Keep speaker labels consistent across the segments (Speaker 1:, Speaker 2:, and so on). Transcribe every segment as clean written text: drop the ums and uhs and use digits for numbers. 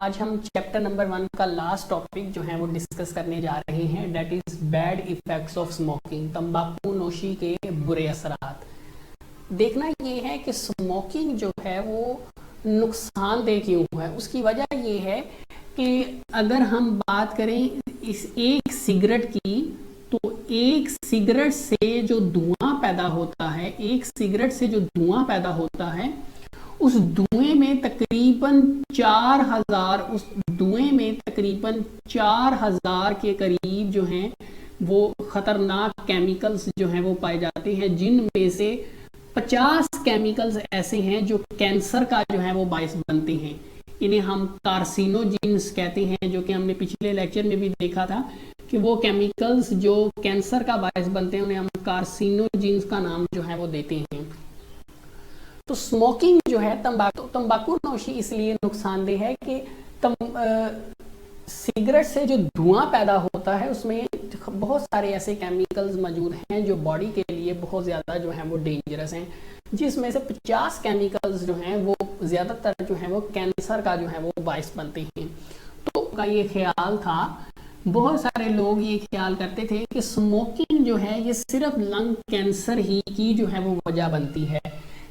Speaker 1: آج ہم chapter number 1 کا لاسٹ ٹاپک جو ہے وہ ڈسکس کرنے جا رہے ہیں، that is bad effects of smoking, تمباکو نوشی کے برے اثرات۔ دیکھنا یہ ہے کہ اسموکنگ جو ہے وہ نقصان دہ کیوں ہے۔ اس کی وجہ یہ ہے کہ اگر ہم بات کریں اس ایک سگریٹ کی، تو ایک سگریٹ سے جو دھواں پیدا ہوتا ہے، اس دھوئیں میں تقریباً 4000 کے قریب جو ہیں وہ خطرناک کیمیکلز جو ہیں وہ پائے جاتے ہیں، جن میں سے 50 کیمیکلز ایسے ہیں جو کینسر کا جو ہے وہ باعث بنتے ہیں۔ انہیں ہم کارسینوجینز کہتے ہیں، جو کہ ہم نے پچھلے لیکچر میں بھی دیکھا تھا کہ وہ کیمیکلز جو کینسر کا باعث بنتے ہیں انہیں ہم کارسینوجینز کا نام جو ہے وہ دیتے ہیں۔ تو اسموکنگ جو ہے، تمباکو نوشی اس لیے نقصان دہ ہے کہ سگریٹ سے جو دھواں پیدا ہوتا ہے اس میں بہت سارے ایسے کیمیکلز موجود ہیں جو باڈی کے لیے بہت زیادہ جو ہیں وہ ڈینجرس ہیں، جس میں سے 50 کیمیکلز جو ہیں وہ زیادہ تر جو ہیں وہ کینسر کا جو ہے وہ باعث بنتے ہیں۔ تو کا یہ خیال تھا، بہت سارے لوگ یہ خیال کرتے تھے کہ اسموکنگ جو ہے یہ صرف لنگ کینسر ہی کی جو ہے وہ وجہ بنتی ہے،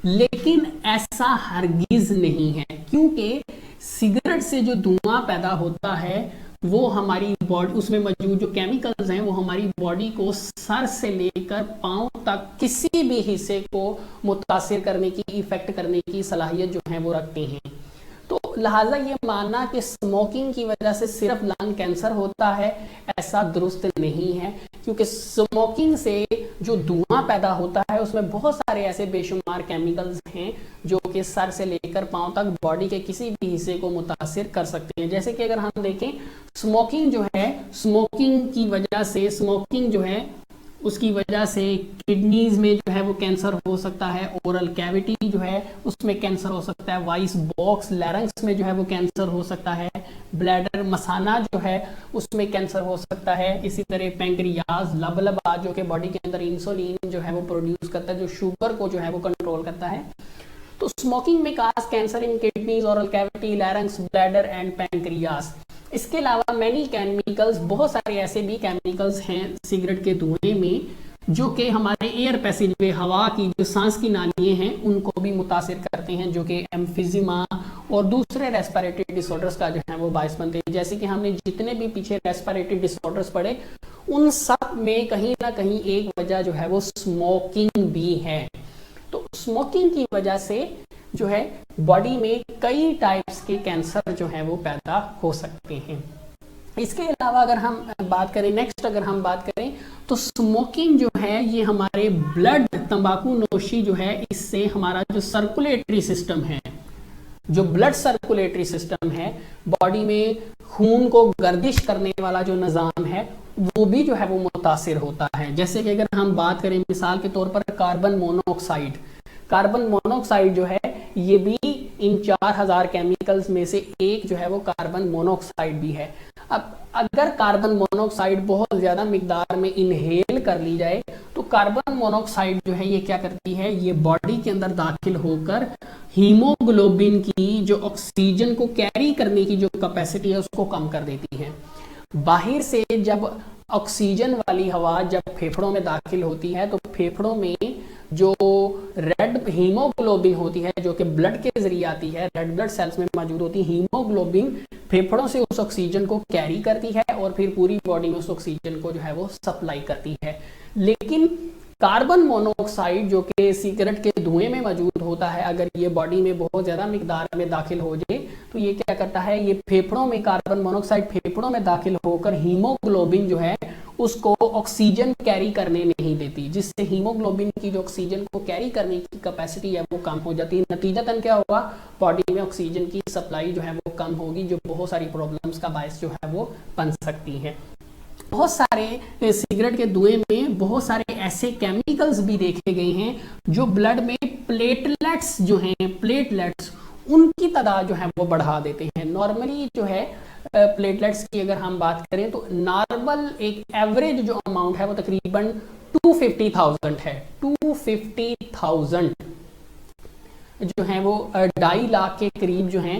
Speaker 1: لیکن ایسا ہرگز نہیں ہے، کیونکہ سگریٹ سے جو دھواں پیدا ہوتا ہے وہ ہماری باڈی، اس میں موجود جو کیمیکلز ہیں وہ ہماری باڈی کو سر سے لے کر پاؤں تک کسی بھی حصے کو متاثر کرنے کی، ایفیکٹ کرنے کی صلاحیت جو ہے وہ رکھتے ہیں۔ تو لہٰذا یہ ماننا کہ اسموکنگ کی وجہ سے صرف لنگ کینسر ہوتا ہے، ایسا درست نہیں ہے، کیونکہ اسموکنگ سے جو دھواں پیدا ہوتا ہے اس میں بہت سارے ایسے بے شمار کیمیکلز ہیں جو کہ سر سے لے کر پاؤں تک باڈی کے کسی بھی حصے کو متاثر کر سکتے ہیں۔ جیسے کہ اگر ہم دیکھیں اسموکنگ جو ہے اس کی وجہ سے کڈنیز میں جو ہے وہ کینسر ہو سکتا ہے، اورل کیویٹی جو ہے اس میں کینسر ہو سکتا ہے، وائس باکس لیرنگس میں جو ہے وہ کینسر ہو سکتا ہے، بلیڈر مثانہ جو ہے اس میں کینسر ہو سکتا ہے، اسی طرح پینکریاز لبلبا جو کہ باڈی کے اندر انسولین جو ہے وہ پروڈیوس کرتا ہے، جو شوگر کو جو ہے وہ کنٹرول کرتا ہے۔ تو اسموکنگ میں cause cancer in kidneys, oral cavity, larynx, bladder and pancreas. اس کے علاوہ مینی کیمیکلز، بہت سارے ایسے بھی کیمیکلز ہیں سگریٹ کے دھوئیں میں جو کہ ہمارے ایئر پیسیج وے، ہوا کی جو سانس کی نالیاں ہیں ان کو بھی متاثر کرتے ہیں، جو کہ ایمفیزیما اور دوسرے ریسپیریٹری ڈس آرڈرز کا جو ہے وہ باعث بنتے ہیں۔ جیسے کہ ہم نے جتنے بھی پیچھے ریسپیریٹری ڈس آرڈرز پڑھے ان سب میں کہیں نہ کہیں ایک وجہ جو ہے وہ اسموکنگ بھی ہے۔ تو اسموکنگ کی وجہ سے جو ہے باڈی میں کئی ٹائپس کے کینسر جو ہیں وہ پیدا ہو سکتے ہیں۔ اس کے علاوہ اگر ہم بات کریں تو اسموکنگ جو ہے یہ ہمارے بلڈ، تمباکو نوشی جو ہے اس سے ہمارا جو سرکولیٹری سسٹم ہے، جو بلڈ سرکولیٹری سسٹم ہے، باڈی میں خون کو گردش کرنے والا جو نظام ہے وہ بھی جو ہے وہ متاثر ہوتا ہے۔ جیسے کہ اگر ہم بات کریں مثال کے طور پر کاربن مونوکسائڈ جو ہے یہ بھی ان 4000 کیمیکلز میں سے ایک جو ہے وہ کاربن مونوکسائڈ بھی ہے۔ اب اگر کاربن مونوکسائڈ بہت زیادہ مقدار میں انہیل کر لی جائے تو کاربن مونوکسائڈ جو ہے یہ کیا کرتی ہے، یہ باڈی کے اندر داخل ہو کر ہیموگلوبن کی جو آکسیجن کو کیری کرنے کی جو کیپیسٹی ہے اس کو کم کر دیتی ہے۔ باہر سے جب آکسیجن والی ہوا جب پھیپھڑوں میں داخل ہوتی ہے تو پھیپھڑوں میں جو ریڈ ہیموگلوبن ہوتی ہے جو کہ بلڈ کے ذریعے آتی ہے، ریڈ بلڈ سیلز میں موجود ہوتی ہے، ہیموگلوبن پھیپھڑوں سے اس آکسیجن کو کیری کرتی ہے اور پھر پوری باڈی میں اس آکسیجن کو جو ہے وہ سپلائی کرتی ہے۔ لیکن کاربن مونوکسائڈ جو کہ سگریٹ کے دھوئیں میں موجود ہوتا ہے، اگر یہ باڈی میں بہت زیادہ مقدار میں داخل ہو جائے تو یہ کیا کرتا ہے، یہ پھیپھڑوں میں کاربن مونوکسائڈ پھیپھڑوں میں داخل ہو کر ہیموگلوبن جو ہے اس کو آکسیجن کیری کرنے نہیں دیتی، جس سے ہیموگلوبن کی جو آکسیجن کو کیری کرنے کی کیپیسٹی ہے وہ کم ہو جاتی ہے۔ نتیجتاً کیا ہوگا، باڈی میں آکسیجن کی سپلائی جو ہے وہ کم ہوگی، جو بہت ساری پرابلمز کا باعث جو ہے وہ بن سکتی ہے۔ بہت سارے سگریٹ کے دھوئیں میں بہت سارے ایسے کیمیکلز بھی دیکھے گئے ہیں جو بلڈ میں پلیٹلیٹس جو ہیں، پلیٹلیٹس ان کی تعداد جو ہے وہ بڑھا دیتے ہیں۔ نارملی جو ہے پلیٹلیٹس کی اگر ہم بات کریں تو نارمل ایک ایوریج جو اماؤنٹ ہے وہ تقریباً 250,000 ہے۔ 250,000 جو ہیں وہ 2.5 لاکھ کے قریب جو ہیں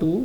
Speaker 1: 2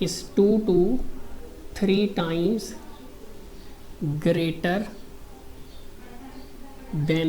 Speaker 1: is 2 to 3 times greater than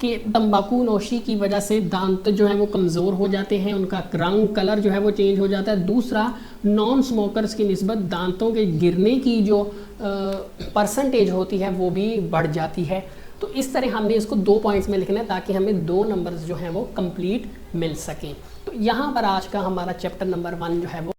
Speaker 1: کہ تمباکو نوشی کی وجہ سے دانت جو ہیں وہ کمزور ہو جاتے ہیں، ان کا رنگ کلر جو ہے وہ چینج ہو جاتا ہے. دوسرا، نان سموکرز کی نسبت دانتوں کے گرنے کی جو پرسنٹیج ہوتی ہے وہ بھی بڑھ جاتی ہے. تو اس طرح ہم نے اس کو 2 پوائنٹس میں لکھنا ہے تاکہ ہمیں 2 نمبرز جو ہیں وہ کمپلیٹ مل سکیں. تو یہاں پر آج کا ہمارا چیپٹر نمبر 1 جو ہے وہ